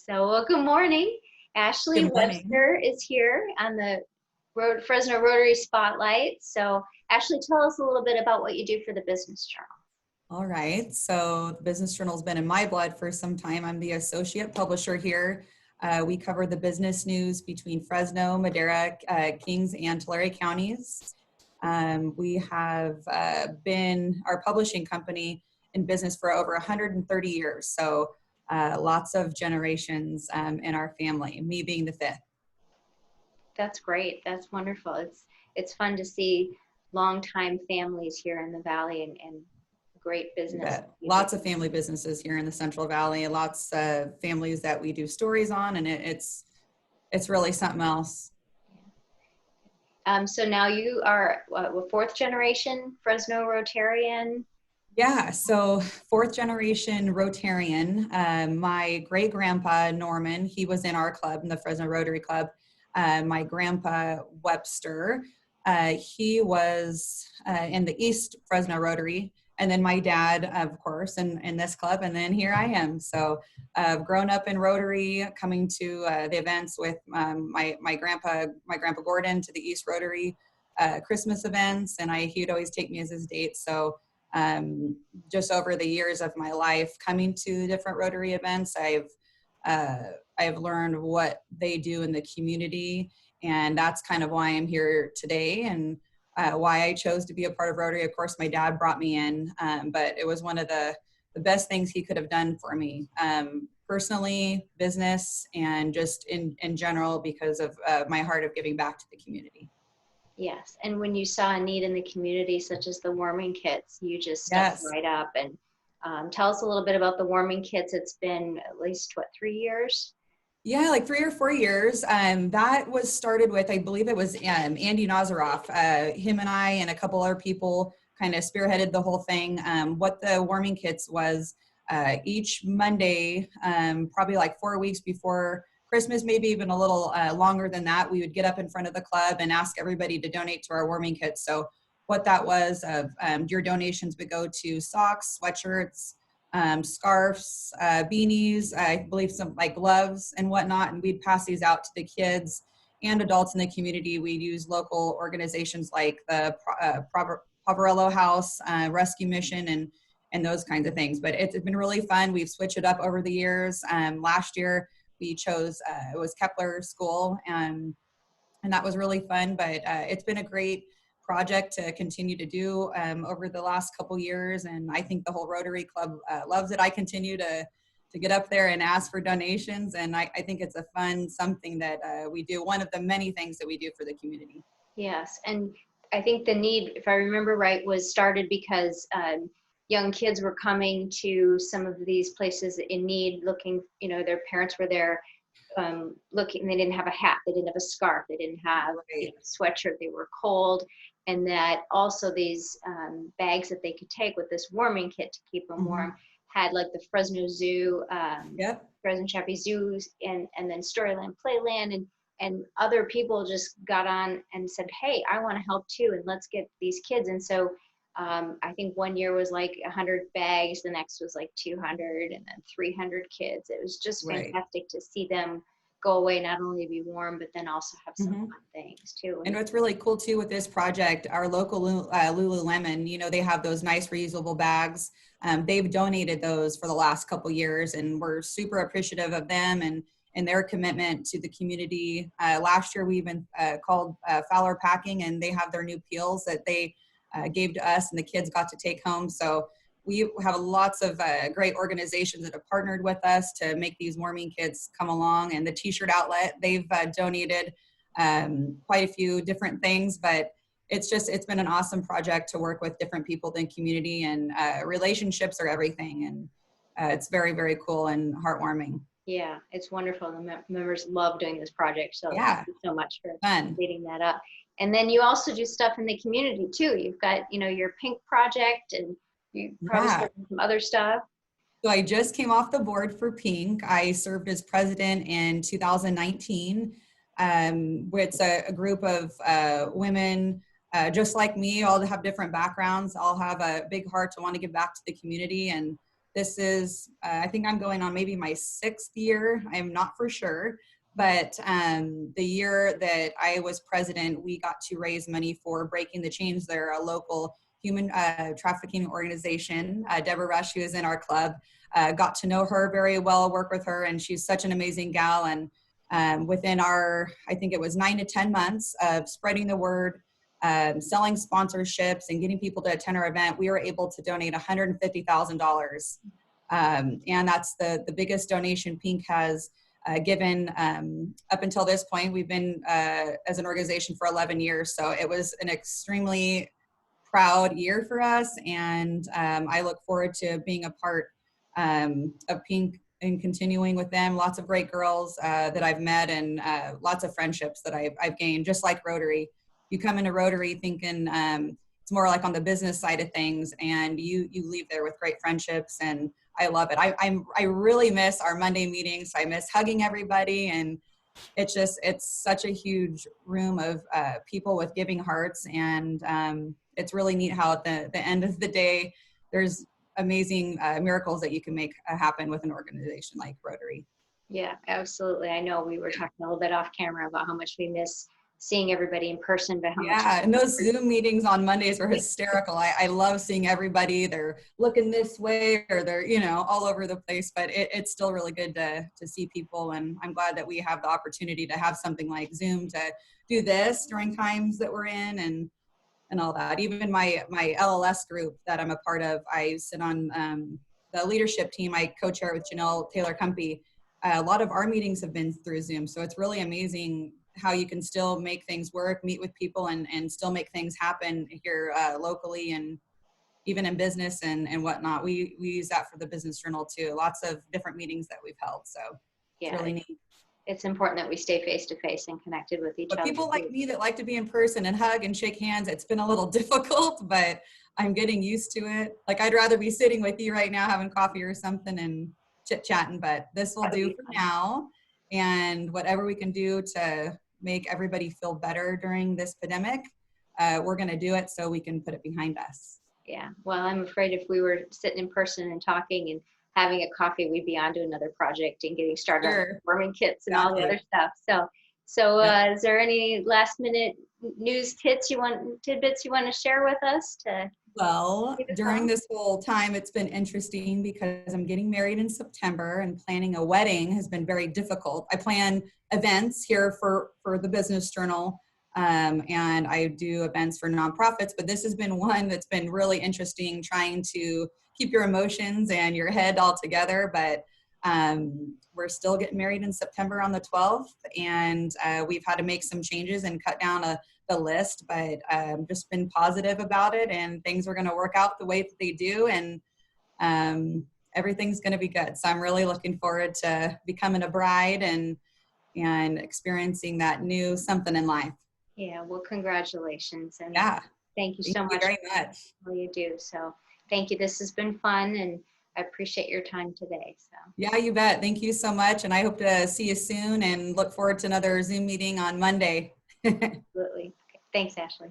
So, well, good morning. Ashley Good morning. Webster is here on the Fresno Rotary Spotlight. So, Ashley, tell us a little bit about what you do for the Business Journal. All right. So the Business Journal's been in my blood for some time. I'm the associate publisher here. We cover the business news between Fresno, Madera, Kings, and Tulare counties. We have been our publishing company in business for over 130 years. So lots of generations in our family, me being the fifth. That's great. That's wonderful. It's fun to see longtime families here in the Valley and great business. Lots of family businesses here in the Central Valley, lots of families that we do stories on, and it's really something else. So now you are a fourth generation Fresno Rotarian. Yeah, so fourth generation Rotarian. My great grandpa, Norman, he was in our club, in the Fresno Rotary Club. My grandpa, Webster, he was in the East Fresno Rotary. And then my dad, of course, in this club. And then here I am. So I've grown up in Rotary, coming to the events with my grandpa Gordon, to the East Rotary Christmas events. And he'd always take me as his date. So just over the years of my life coming to different Rotary events, I've learned what they do in the community, and that's kind of why I'm here today, and why I chose to be a part of Rotary. Of course, my dad brought me in, but it was one of the best things he could have done for me, personally, business, and just in general, because of my heart of giving back to the community. Yes, and when you saw a need in the community, such as the warming kits, you just stepped right up. And tell us a little bit about the warming kits. It's been at least, 3 years? Yeah, like 3 or 4 years. That was started with, I believe it was Andy Nazaroff. Him and I and a couple other people kind of spearheaded the whole thing. What the warming kits was, each Monday, probably like 4 weeks before Christmas, maybe even a little longer than that, we would get up in front of the club and ask everybody to donate to our warming kits. So what that was, your donations would go to socks, sweatshirts, scarves, beanies, I believe some like gloves and whatnot. And we'd pass these out to the kids and adults in the community. We'd use local organizations like the Poverello House, Rescue Mission, and those kinds of things. But it's been really fun. We've switched it up over the years. Last year we chose, it was Kepler School, and that was really fun. But it's been a great project to continue to do over the last couple years, and I think the whole Rotary Club loves it. I continue to get up there and ask for donations, and I think it's a fun something that we do, one of the many things that we do for the community. Yes, and I think the need, if I remember right, was started because young kids were coming to some of these places in need, looking, their parents were there looking, they didn't have a hat, they didn't have a scarf, they didn't have a sweatshirt, they were cold. And that also these bags that they could take with this warming kit to keep them warm had like the Fresno Zoo, Fresno Chappie Zoos, and then Storyland Playland, and other people just got on and said, hey, I want to help too, and let's get these kids. And so I think one year was like 100 bags, the next was like 200, and then 300 kids. It was just fantastic to see them go away, not only be warm, but then also have some fun things too. And what's really cool too with this project, our local Lululemon, they have those nice reusable bags. They've donated those for the last couple years, and we're super appreciative of them and their commitment to the community. Last year we even called Fowler Packing, and they have their new peels that they gave to us, and the kids got to take home. So we have lots of great organizations that have partnered with us to make these warming kits come along. And the T-shirt outlet, they've donated quite a few different things, but it's been an awesome project to work with different people in the community, and relationships are everything. And it's very, very cool and heartwarming. Yeah, it's wonderful. The members love doing this project. So thank you so much for leading that up. And then you also do stuff in the community too. You've got, your Pink project, and you probably started some other stuff. So I just came off the board for Pink. I served as president in 2019. It's a group of women just like me, all have different backgrounds, all have a big heart to want to give back to the community. And This is, I think I'm going on maybe my 6th year. I'm not for sure. But the year that I was president, we got to raise money for Breaking the Chains. They're a local human trafficking organization. Deborah Rush, who is in our club, got to know her very well, work with her, and she's such an amazing gal. And within our, I think it was 9 to 10 months of spreading the word, selling sponsorships and getting people to attend our event, we were able to donate $150,000. And that's the biggest donation Pink has given up until this point. We've been as an organization for 11 years. So it was an extremely proud year for us. And I look forward to being a part of Pink and continuing with them. Lots of great girls that I've met, and lots of friendships that I've gained, just like Rotary. You come into Rotary thinking it's more like on the business side of things, and you leave there with great friendships, and I love it. I really miss our Monday meetings. I miss hugging everybody, and it's such a huge room of people with giving hearts, and it's really neat how at the end of the day, there's amazing miracles that you can make happen with an organization like Rotary. Yeah, absolutely. I know we were talking a little bit off camera about how much we miss seeing everybody in person, but how much. And those Zoom meetings on Mondays were hysterical. I love seeing everybody. They're looking this way, or they're, all over the place, but it's still really good to see people. And I'm glad that we have the opportunity to have something like Zoom to do this during times that we're in, and all that. Even my LLS group that I'm a part of, I sit on the leadership team. I co-chair with Janelle Taylor-Cumpy. A lot of our meetings have been through Zoom. So it's really amazing how you can still make things work, meet with people, and still make things happen here locally, and even in business and whatnot. We use that for the Business Journal too. Lots of different meetings that we've held. So Yeah, it's really neat. It's important that we stay face-to-face and connected with each other. But people like me that like to be in person and hug and shake hands, it's been a little difficult, but I'm getting used to it. Like, I'd rather be sitting with you right now having coffee or something and chit-chatting, but this will do for now. And whatever we can do to make everybody feel better during this pandemic, we're going to do it so we can put it behind us. Yeah, well, I'm afraid if we were sitting in person and talking and having a coffee, we'd be on to another project and getting started on warming kits and all the other stuff. So is there any last minute news tidbits you want to share with us? Well, during this whole time, it's been interesting because I'm getting married in September, and planning a wedding has been very difficult. I plan events here for the Business Journal, and I do events for nonprofits, but this has been one that's been really interesting, trying to keep your emotions and your head all together. But we're still getting married in September on the 12th, and we've had to make some changes and cut down the list, but just been positive about it, and things are going to work out the way that they do, and everything's going to be good. So I'm really looking forward to becoming a bride and experiencing that new something in life. Yeah, well, congratulations, and thank you so much. Very much. All you do. So thank you. This has been fun, and I appreciate your time today. So yeah, you bet. Thank you so much, and I hope to see you soon, and look forward to another Zoom meeting on Monday. Absolutely. Okay. Thanks, Ashley.